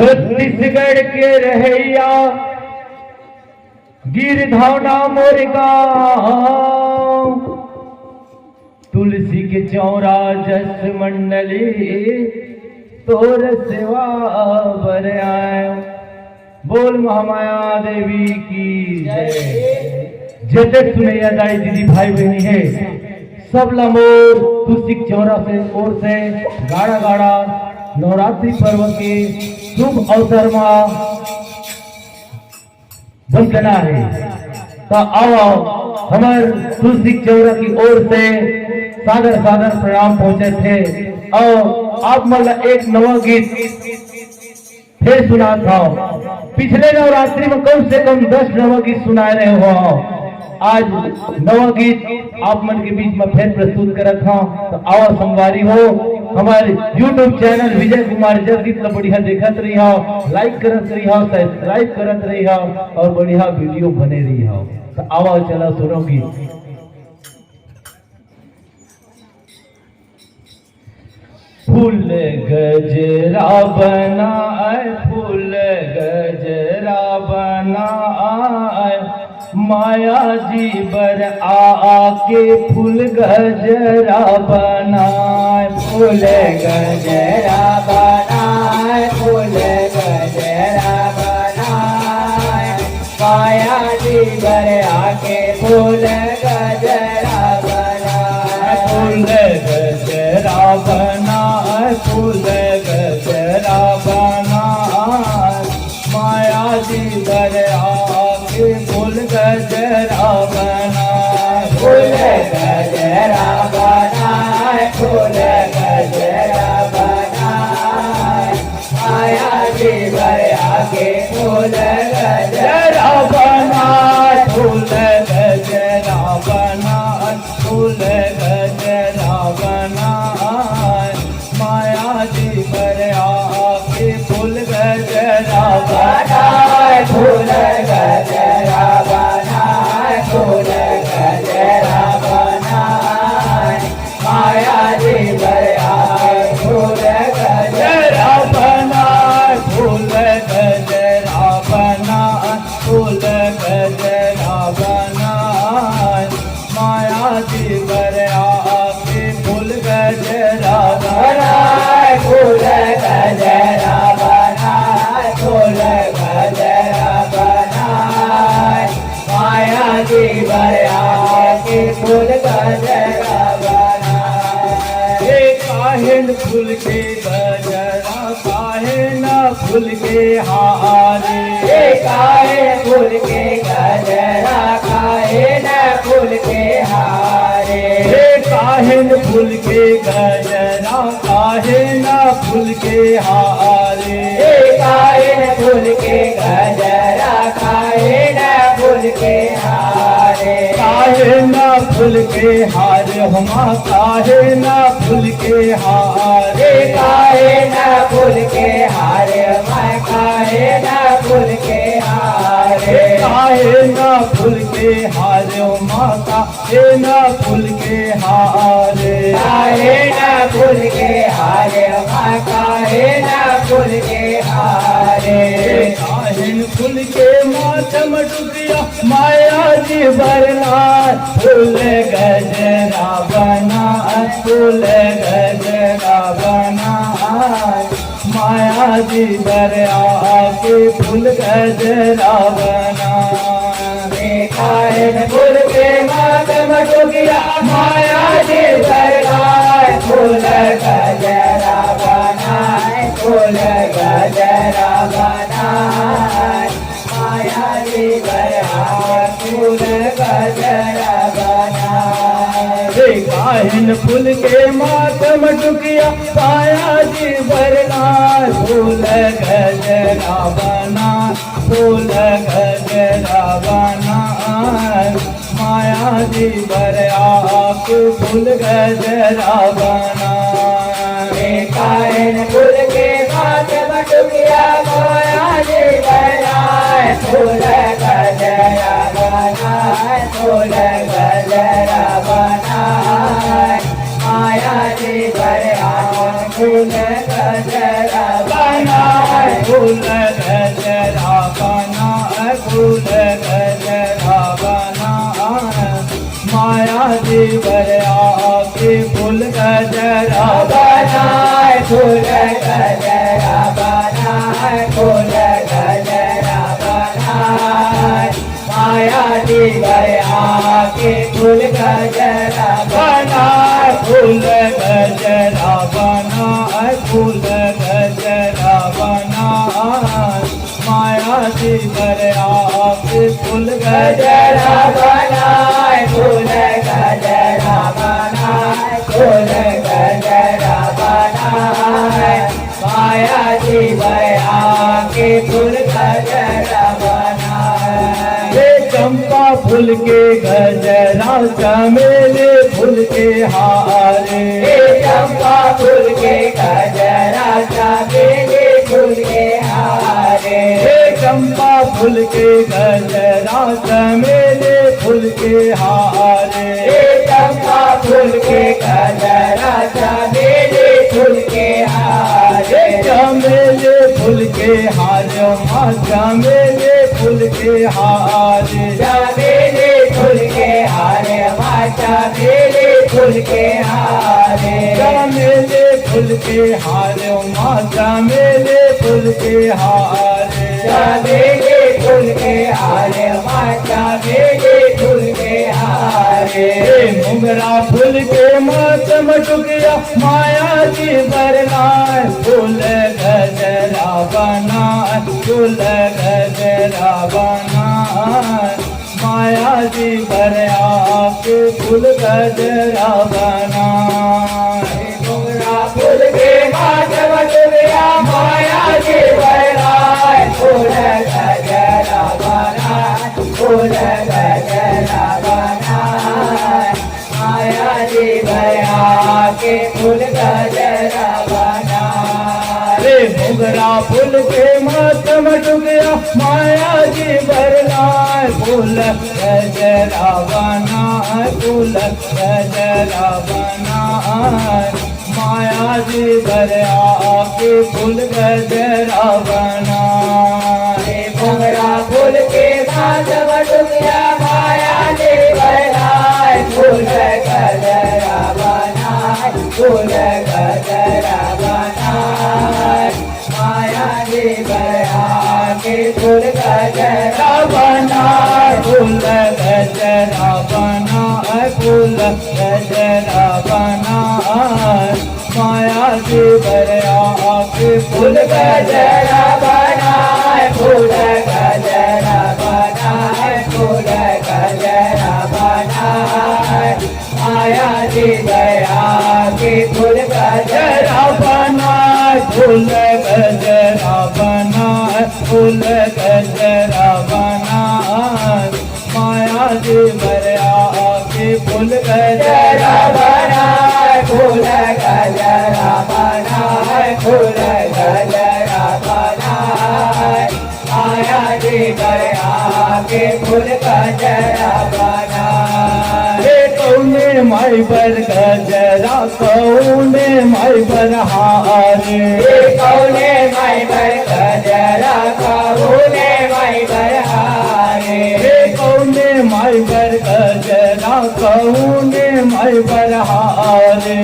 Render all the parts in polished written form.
छत्तीसगढ़ के रहैया गिरधौना मोर गाँव, तुलसी के चौरा जस मंडली तोर सेवा बर आए। बोल महामाया देवी की जय। जय सुनैया दाई दीदी भाई बहनी है सब लमोर तुलसी के चौरा से ओर से गाड़ा गाड़ा नवरात्रि पर्व के शुभ अवसर में वंदना है। तो आओ हमार तुलसी चौरा की ओर से सादर सादर प्रणाम पहुंचे थे। और आप मतलब एक नवा गीत फिर सुना था। पिछले नवरात्रि में कम से कम 10 नवा गीत सुना रहे हो। आज नवा गीत आप मन के बीच में फिर प्रस्तुत करत हूं। तो आओ संगवारी हो हमारे YouTube चैनल विजय कुमार जगदीप ला बढ़िया देखत रही हो, लाइक करत रही हो, सब्सक्राइब करत रही हो और बढ़िया वीडियो बने रही हो। तो आओ चला सुनो गीत। फूल गजरा बनाए, फूल गजरा बनाए, माया जी बर आके फूल गजरा बनाए। फूल गजरा बनाए, फूल गजरा बनाए, माया जी बर आके फूल गजरा बनाए। फूल गजरा बनाए, फूल गजरा बनाए, माया जी बर आके फूल गजरा बनाए। फूल गजरा बनाए, फूल गजरा बनाए, माया जी बर आके फूल गजरा बनाए। फूल गजरा बनाए, फूल गजरा बनाए, माया जी बर आके फूल गजरा बनाए। फूल गजरा बनाए, फूल गजरा बनाए, माया जी बर आके फूल गजरा बनाए। फूल गजरा बनाए, फूल गजरा बनाए, माया जी बर आके फूल गजरा बनाए। फूल गजरा बनाए, फूल गजरा बनाए, माया जी बर आके फूल गजरा बनाए। काहेन फूल के गजरा काहे न फूल के हारे। काहे फूल के गजरा काहे न फूल के हारे। काहेन फूल के गजरा काहे न फूल के हारे। काहे फूल के गजरा काहे न फूल के हारे। काहे न फूल के हारे हमा काहे न फूल के हारे। काहे न फूल के हारे मैं काहे न फूल के हारे। काहे न फूल के हारे माता हे न फूल के हारे। काहे न फूल के हारे मैं काहे न फूल के हारे। काहे फूल के मातम डुबिया माया जी बरनार। फूल गजरा बना, फूल गजरा बना, माया जी बर आके फूल गजरा बना। काहे फूल के मातम डुबिया माया जी बरनार। फूल गजरा बनाए, फूल गजरा बनाए, माया जी बरनार फूल गजरा बनाए। काहिन फूल के मातम डुकिया माया जी बरनार। फूल गजरा बना, फूल गजरा बना, माया जी बर आके फूल गजरा बना। काहे फूल के मातम डुबिया माया जी बनाए। फूल गजरा बनाए, फूल गजरा बनाए, माया जी बर आके फूल गजरा बनाए। फूल फूल गजरा बना फूल गजरा बना माया जी बरया के फूल गजरा बनाए फूल गजरा बनाए फूल गजरा बनाए माया जी बरया के फूल गजरा बनाए फूल गजरा बनाए फूल गजरा बनाए माया जी बरया के फूल गजरा बनाए फूल गजरा बनाए फूल गजरा बनाए माया जी बरया के फूल गजरा बनाए चंपा फूल के गजरा चमेली फूल के हारे चंपा फूल के गजरा चमेली फूल के हारे चंपा फूल के गजरा चमेली फूल के हारे चंपा फूल के गजरा चमेली फूल के हारे चमेली फूल के हारे माँ चमेली फूल के हारे चमेली फूल के हारे माँ चमेली फूल के हारे चमेली फूल के हारे माँ चमेली फूल के हारे चमेली फूल के हारे माँ चमेली फूल के हारे मोगरा फूल के मत मटुकिया माया जी बरनाए फूल गजरा बनाए फूल गजरा बनाए माया जी बरया के फूल गजरा बनाए मोगरा फूल के मत मटुकिया माया जी बरनाए फूल गजरा बनाए फूल गजरा बनाए माया जी बरया के फूल गजरा बनाए मोगरा फूल के मत मटुकिया माया जी बरनाए फूल गजरा बनाए फूल गजरा बनाए माया जी बरया के फूल गजरा बनाए मोगरा फूल के मत मटुकिया माया जी बरनाए फूल गजरा बनाए फूल गजरा बनाए माया जी बरया के फूल गजरा बनाए फूल गजरा बनाए फूल गजरा बनाए माया जी बरया के फूल गजरा बनाए फूल गजरा बनाए फूल गजरा बनाए माया जी बरया के फूल गजरा बनाए फूल गजरा बनाए फूल गजरा बनाए माया जी बरया के फूल गजरा बनाए फूल गजरा बनाए फूल गजरा बनाए माया जी बरया के फूल गजरा बनाए कौने माई बर गजरा कौने माई बर हारे कौने माई बर गजरा कौने माई बर हारे कौने माई बर गजरा कौने माई बर हारे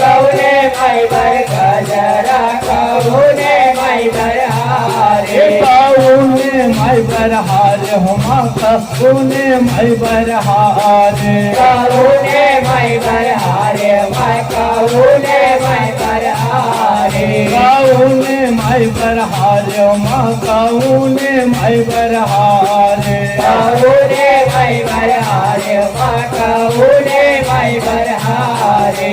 कौने माई बर गजरा कौने माई बर हारे कौने माई बर हारे हुमा कौने माई बर हारे कौने माई बर हारे माई कौने माई बर हारे कौने माई बर हारे माँ कौने माई बर हारे कौने माई बर हारे माँ कौने माई बर हारे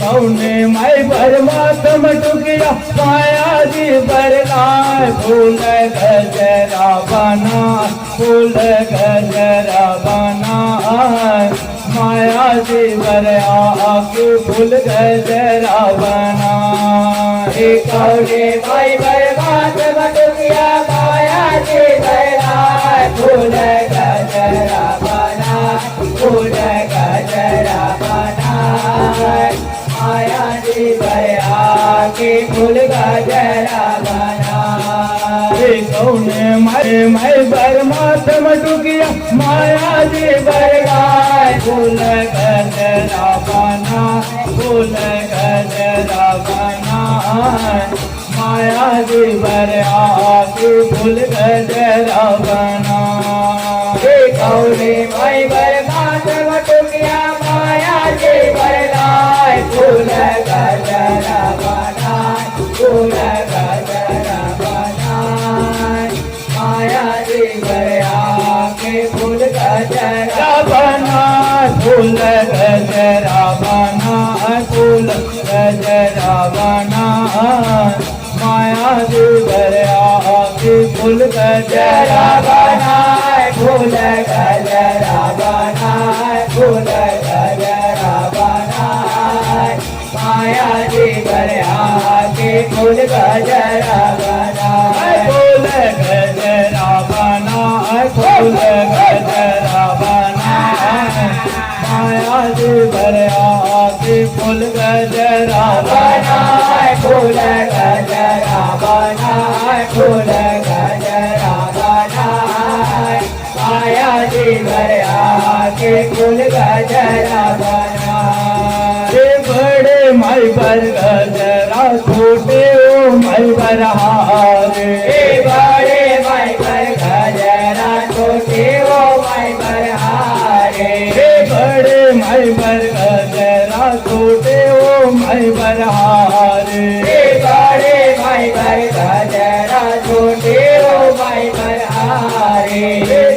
कौने माई बर मात मटुकिया माया जी बरनाए फूल गजरा बनाए फूल गजरा बनाए माया जी बरया के फूल गजरा बनाए कौने माई बर मात मटुकिया माया जी बरनाए फूल गजरा बनाए फूल गजरा बनाए माया जी बरया के फूल गजरा बनाए कौने मैं बरमात मटुकिया माया जी बरगाए फूल गजरा बना फूल गजरा बना माया जी बरआ के फूल गजरा बना कौने मैं बरमात मटुकिया माया जी बरगाए फूल गजरा बना फूल गजरा बना माया जी बरआ के फूल गजरा बना फूल गजरा बना फूल गजरा बना माया जी बरआ के फूल गजरा बना फूल गजरा बना फूल गजरा बना माया जी बरआ के फूल गजरा बना फूल गजरा बना फूल गजरा बना माया जी बरआ के फूल गजरा बना फूल गजरा बना फूल गजरा बना माया जी बरआ के फूल गजरा बना बड़े माई बर गजरा छोटे ओ माई बरहारे बड़े माई बर गजरा छोटे ओ माई बरहारे बड़े माई बर गजरा छोटे ओ माई बरहारे बड़े माई बर गजरा छोटे ओ माई बरहारे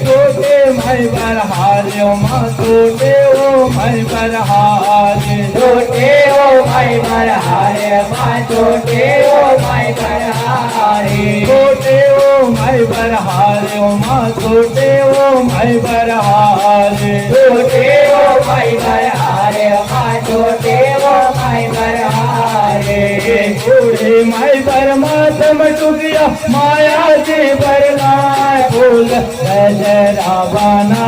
छोटे माई बरहारे माँ छोटे ओ माई बरहारे छोटे ओ माई बरहारे माँ छोटे ओ माई बरहारे छोटे ओ माई बरहारे माँ छोटे ओ माई बरहारे छोटे ओ माई बरहारे माँ छोटे ओ माई बरहारे बूढ़े माई बरमात मटुकिया माया जी बरगाए फूल गजरा बना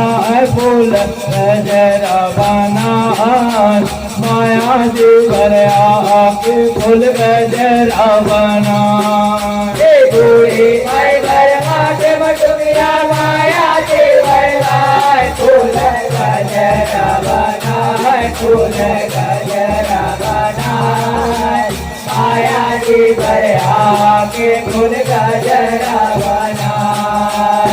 फूल गजरा बना माया जी बरआ के फूल गजरा बना बूढ़ी माई बरमात मटुकिया माया जी बरगाए फूल गजरा बना फूल गजरा बना माया जी बरआ के फूल गजरा बना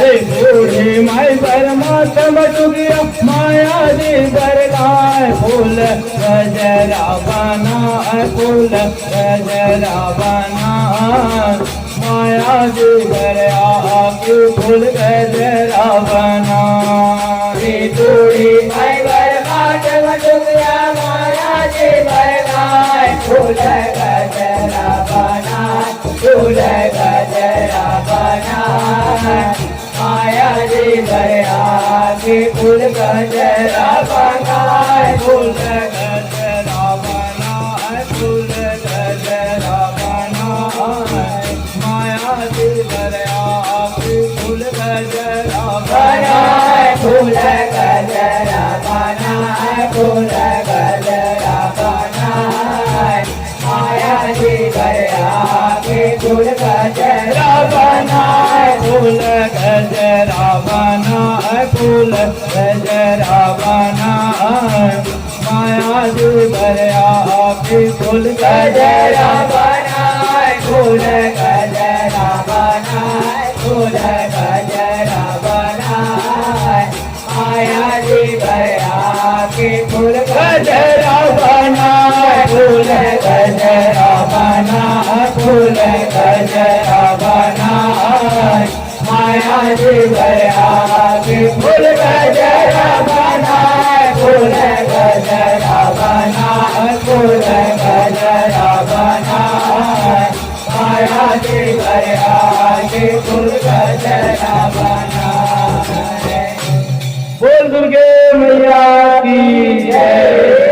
बूढ़ी माई बरमात मटुकिया माया जी बरगाए फूल गजरा बना फूल गजरा बना माया जी बरआ के फूल गजरा बना बूढ़ी माई बरमात मटुकिया माया जी बरगाए फूल गजरा बना फूल गजरा बना माया जी बरआ के फूल गजरा बना फूल गजरा बना फूल गजरा बना माया जी बरआ के फूल गजरा बना फूल गजरा बना फूल गजरा बना माया जी बरआ के फूल गजरा बना फूल गजरा बना फूल गजरा बना माया जी बरआ के फूल गजरा बना फूल गजरा बना फूल गजरा बना माया जी बरआ के फूल गजरा बना फूल गजरा बना फूल गजरा बना माया जी बरआ के फूल गजरा बना फूल गजरा बना फूल गजरा बना माया जी बरआ के फूल गजरा बना बोल दुर्गे मैया की जय।